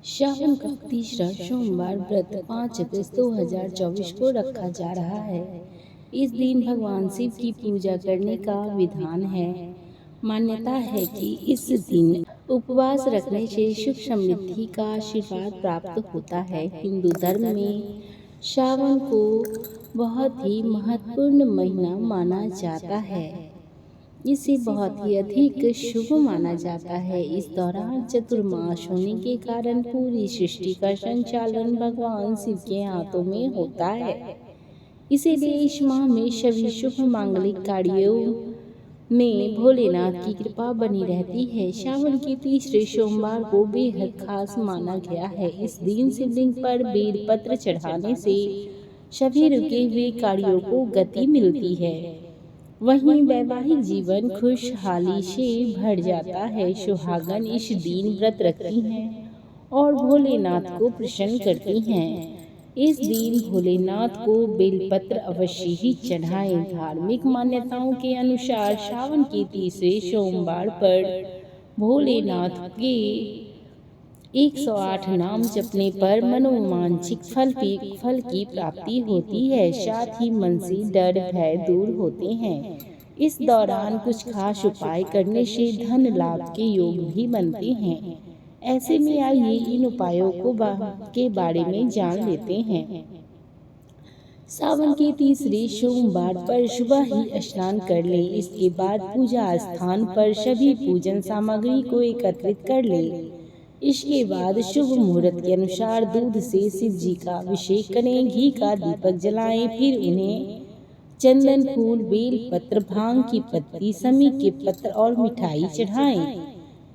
श्रावण का तीसरा सोमवार व्रत 5 अगस्त 2024 को रखा जा रहा है। इस दिन भगवान शिव की पूजा करने का विधान है। मान्यता है कि इस दिन उपवास रखने से सुख समृद्धि का आशीर्वाद प्राप्त होता है। हिंदू धर्म में श्रावण को बहुत ही महत्वपूर्ण महीना माना जाता है। इसे बहुत ही अधिक शुभ माना जाता है। इस दौरान चतुर्मास होने के कारण पूरी सृष्टि का संचालन भगवान शिव के हाथों में होता है। इसीलिए इस माह में सभी शुभ मांगलिक कार्यों में भोलेनाथ की कृपा बनी रहती है। श्रावण के तीसरे सोमवार को बेहद खास माना गया है। इस दिन शिवलिंग पर बेल पत्र चढ़ाने से सभी रुके हुए कार्यों को गति मिलती है। वहीं वैवाहिक जीवन खुशहाली से भर जाता है। सुहागन इस दिन व्रत रखती हैं और भोलेनाथ को प्रसन्न करती हैं। इस दिन भोलेनाथ को बेलपत्र अवश्य ही चढ़ाएं। धार्मिक मान्यताओं के अनुसार श्रावण के तीसरे सोमवार पर भोलेनाथ के 108 नाम जपने पर मनोवांछित फल की प्राप्ति होती है। साथ ही मन से डर भय दूर होते हैं। इस दौरान कुछ खास उपाय करने से धन लाभ के योग भी बनते हैं। ऐसे में आइए इन उपायों के बारे में जान लेते हैं। सावन के तीसरे सोमवार पर सुबह ही स्नान कर लें। इसके बाद पूजा स्थान पर सभी पूजन सामग्री को एकत्रित कर लें। इसके बाद शुभ मुहूर्त के अनुसार दूध से शिव जी का अभिषेक करें। घी का दीपक जलाएं, फिर उन्हें चंदन फूल, बेल पत्र, भांग की पत्ती, समी के पत्र और मिठाई चढ़ाएं।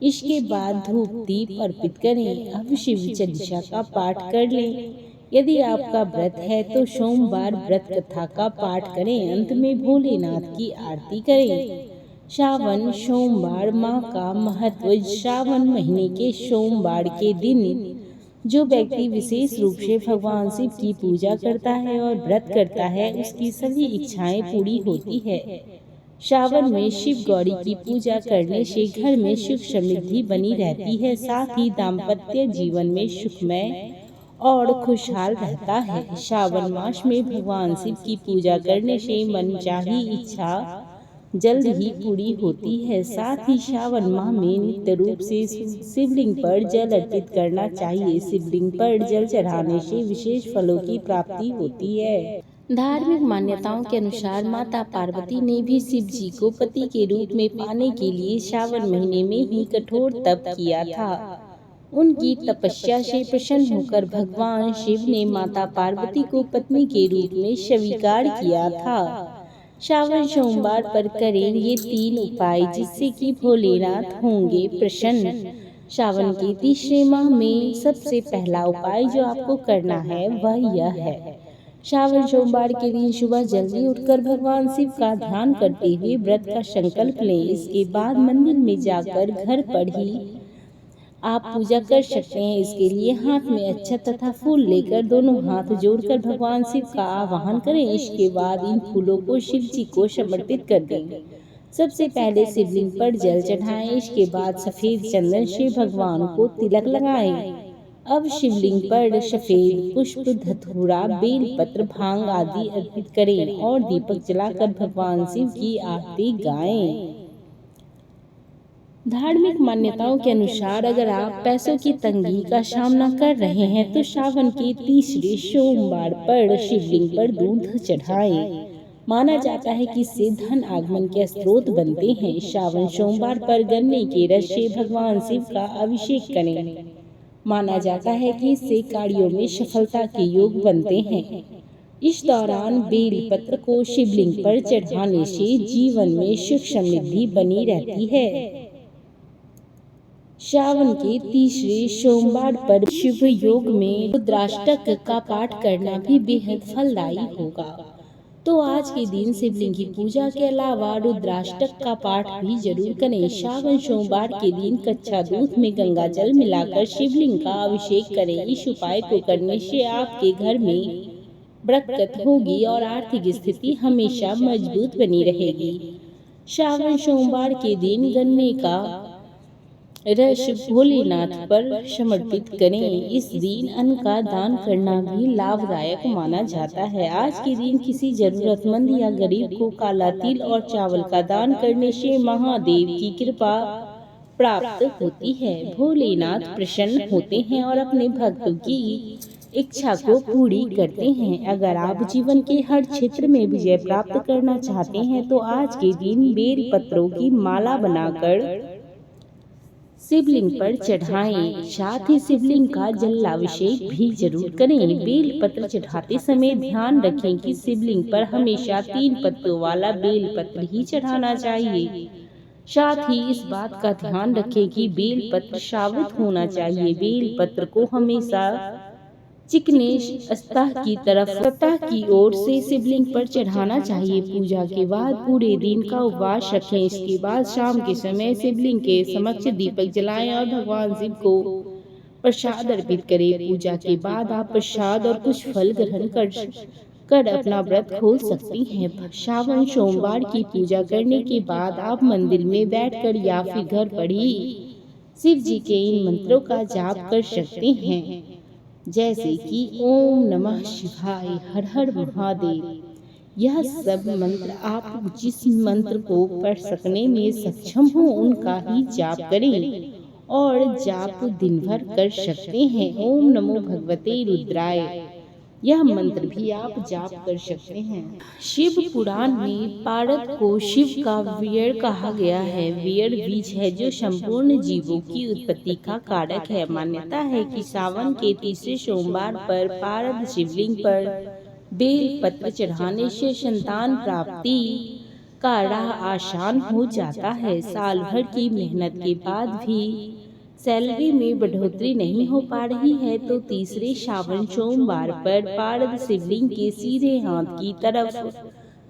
इसके बाद धूप दीप अर्पित करें। अब शिव चालीसा का पाठ कर लें। यदि आपका व्रत है तो सोमवार व्रत कथा का पाठ करें। अंत में भोलेनाथ की आरती करें। श्रावण सोमवार माह का महत्व। श्रावण महीने के सोमवार के दिन जो व्यक्ति विशेष रूप से भगवान शिव की पूजा करता है और व्रत करता है, उसकी सभी इच्छाएं पूरी होती है। श्रावण में शिव गौरी की पूजा करने से घर में सुख समृद्धि बनी रहती है। साथ ही दाम्पत्य जीवन में सुखमय और खुशहाल रहता है। श्रावण मास में भगवान शिव की पूजा करने से मनचाही इच्छा जल्द ही पूरी होती है। साथ ही श्रावण माह में नित्य रूप से शिवलिंग पर जल अर्पित करना चाहिए। शिवलिंग पर जल चढ़ाने से विशेष फलों की प्राप्ति होती है। धार्मिक मान्यताओं के अनुसार माता पार्वती ने भी शिव जी को पति के रूप में पाने के लिए श्रावण महीने में ही कठोर तप किया था। उनकी तपस्या से प्रसन्न होकर भगवान शिव ने माता पार्वती को पत्नी के रूप में स्वीकार किया था। श्रावण सोमवार पर करें ये 3 उपाय, जिससे कि भोलेनाथ होंगे प्रसन्न। श्रावण के तीसरे माह में सबसे पहला उपाय जो आपको करना है वह यह है। श्रावण सोमवार के दिन सुबह जल्दी उठकर भगवान शिव का ध्यान करते हुए व्रत का संकल्प लें। इसके बाद मंदिर में जाकर घर पर ही आप पूजा कर सकते हैं। इसके लिए हाथ में अक्षत तथा फूल लेकर दोनों हाथ जोड़कर भगवान शिव का आवाहन करें। इसके बाद इन फूलों को शिव जी को समर्पित कर दें। सबसे पहले शिवलिंग पर जल चढ़ाएं। इसके बाद सफेद चंदन से भगवान को तिलक लगाएं। अब शिवलिंग पर सफेद पुष्प, धतूरा, बेल पत्र, भांग आदि अर्पित करें और दीपक जलाकर भगवान शिव की आरती गाएं। धार्मिक मान्यताओं के अनुसार अगर आप पैसों की तंगी का सामना कर रहे हैं तो श्रावण के तीसरे सोमवार पर शिवलिंग पर दूध चढ़ाएं। माना जाता है कि इससे धन आगमन के स्रोत बनते हैं। श्रावण सोमवार पर गन्ने के रस से भगवान शिव का अभिषेक करें। माना जाता है कि इससे कार्यों में सफलता के योग बनते हैं। इस दौरान बेल पत्र को शिवलिंग पर चढ़ाने से जीवन में सुख समृद्धि बनी रहती है। श्रावण के तीसरे सोमवार पर शुभ योग में रुद्राष्टक का पाठ करना भी बेहद फलदायी होगा। तो आज के दिन शिवलिंग की पूजा के अलावा रुद्राष्टक का पाठ भी जरूर करें। श्रावण सोमवार के दिन कच्चा दूध में गंगा जल मिलाकर शिवलिंग का अभिषेक करें। इस उपाय को करने से आपके घर में बरकत होगी और आर्थिक स्थिति हमेशा मजबूत बनी रहेगी। श्रावण सोमवार के दिन गन्ने का रस भोलेनाथ पर समर्पित करें। इस दिन अन्न का दान करना भी लाभदायक माना जाता है। आज के दिन किसी जरूरतमंद या गरीब को काला तिल और चावल का दान करने से महादेव की कृपा प्राप्त होती है। भोलेनाथ प्रसन्न होते हैं और अपने भक्तों की इच्छा को पूरी करते हैं। अगर आप जीवन के हर क्षेत्र में विजय प्राप्त करना चाहते हैं तो आज के दिन बेल पत्रों की माला बनाकर शिवलिंग पर चढ़ाएं। साथ ही शिवलिंग का जलाभिषेक भी जरूर करें। बेल पत्र चढ़ाते समय ध्यान रखें कि शिवलिंग पर हमेशा 3 पत्तों वाला बेल पत्र ही चढ़ाना चाहिए। साथ ही इस बात का ध्यान रखें कि बेल पत्र साबुत होना चाहिए। बेल पत्र को हमेशा चिकने सतह की ओर से शिवलिंग पर चढ़ाना चाहिए। पूजा के बाद पूरे दिन का उपवास रखें। इसके बाद शाम के समय शिवलिंग के समक्ष दीपक जलाएं और भगवान शिव को प्रसाद अर्पित करें। पूजा के बाद आप प्रसाद और कुछ फल ग्रहण कर अपना व्रत खोल सकती हैं। श्रावण सोमवार की पूजा करने के बाद आप मंदिर में बैठकर या फिर घर पर ही शिव जी के इन मंत्रों का जाप कर सकते हैं, जैसे कि ओम नमः शिवाय, हर हर महादेव। यह सब मंत्र आप जिस मंत्र को पढ़ सकने में सक्षम हो उनका ही जाप करें और जाप दिन भर कर सकते हैं। ओम नमो भगवते रुद्राय, यह मंत्र भी आप जाप कर सकते हैं। शिव पुराण में पारद को शिव का वीर्य कहा गया है। वीर्य बीज है जो संपूर्ण जीवों की उत्पत्ति का कारक है। मान्यता है कि सावन के तीसरे सोमवार पर पारद शिवलिंग पर बेल पत्र चढ़ाने से संतान प्राप्ति का राह आसान हो जाता है। साल भर की मेहनत के बाद भी सैलरी में बढ़ोतरी नहीं हो पा रही है तो तीसरे श्रावण सोमवार पर पारद शिवलिंग के सीधे हाथ की तरफ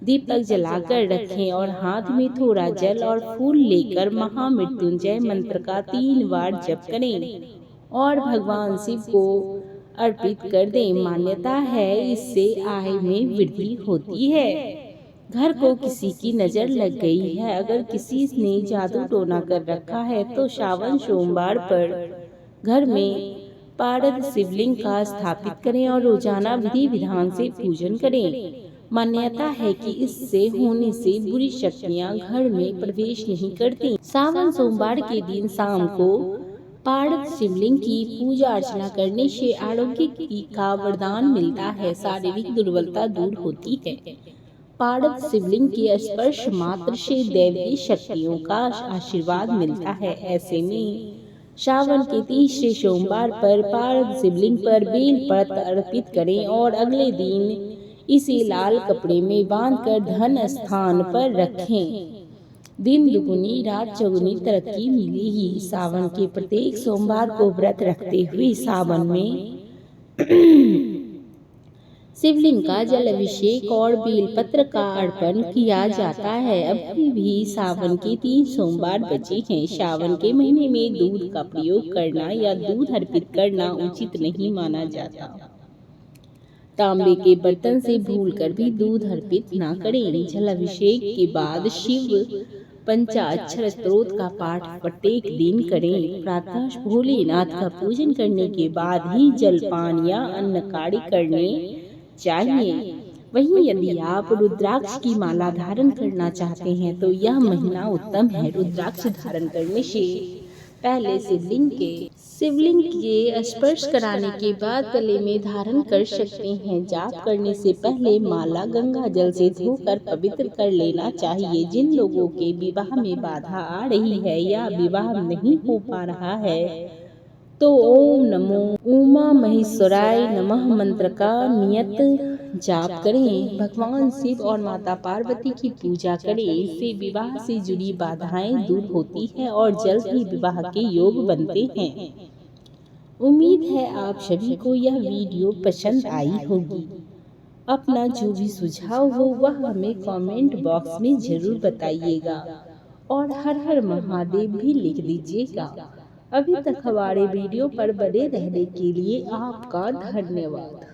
दीपक जलाकर रखें और हाथ में थोड़ा जल और फूल लेकर महामृत्युंजय मंत्र का 3 बार जप करें और भगवान शिव को अर्पित कर दें। मान्यता है इससे आय में वृद्धि होती है। घर को किसी की नजर लग गई है, अगर किसी ने जादू टोना कर रखा है तो श्रावण सोमवार पर घर में पारद शिवलिंग का स्थापित करें और रोजाना विधि विधान से पूजन करें। मान्यता है कि इससे होने से बुरी शक्तियां घर में प्रवेश नहीं करती। सावन सोमवार के दिन शाम को पारद शिवलिंग की पूजा अर्चना करने से आरोग्य का वरदान मिलता है, शारीरिक दुर्बलता दूर होती है। पारद शिवलिंग के स्पर्श मात्र से दैवीय शक्तियों का आशीर्वाद मिलता है। ऐसे में श्रावण के तीसरे सोमवार पर पारद शिवलिंग पर बेल पत्र अर्पित करें और अगले दिन इसे लाल कपड़े में बांधकर धन स्थान पर रखें। दिन दुगुनी रात चौगुनी तरक्की मिलेगी। सावन के प्रत्येक सोमवार को व्रत रखते हुए सावन में शिवलिंग का जल अभिषेक और बेलपत्र का अर्पण किया जाता है। अभी भी सावन के 3 सोमवार बचे हैं। सावन के महीने में दूध का प्रयोग करना या दूध अर्पित करना उचित नहीं माना जाता। तांबे के बर्तन से भूलकर भी दूध अर्पित न करें। जल अभिषेक के बाद शिव पंचाक्षर स्तोत्र का पाठ प्रत्येक दिन करें। प्रातः भोलेनाथ का पूजन करने के बाद ही जलपान या अन्न कार्य करने चाहिए। वहीं यदि आप रुद्राक्ष की माला धारण करना चाहते हैं तो यह महीना उत्तम है। रुद्राक्ष धारण करने से पहले शिवलिंग के स्पर्श कराने के बाद गले में धारण कर सकते हैं। जाप करने से पहले माला गंगा जल से धोकर पवित्र कर लेना चाहिए। जिन लोगों के विवाह में बाधा आ रही है या विवाह नहीं हो पा रहा है तो ओम नमो उमा महेश्वराय नमः मंत्र का नियत जाप करें। भगवान शिव और माता पार्वती की पूजा करें। इससे विवाह से जुड़ी बाधाएं दूर होती है और जल्द ही विवाह के योग बनते हैं। उम्मीद है आप सभी को यह वीडियो पसंद आई होगी। अपना जो भी सुझाव हो वह हमें कमेंट बॉक्स में जरूर बताइएगा और हर हर महादेव भी लिख दीजिएगा। अभी तक हमारे वीडियो पर बने रहने के लिए आपका धन्यवाद।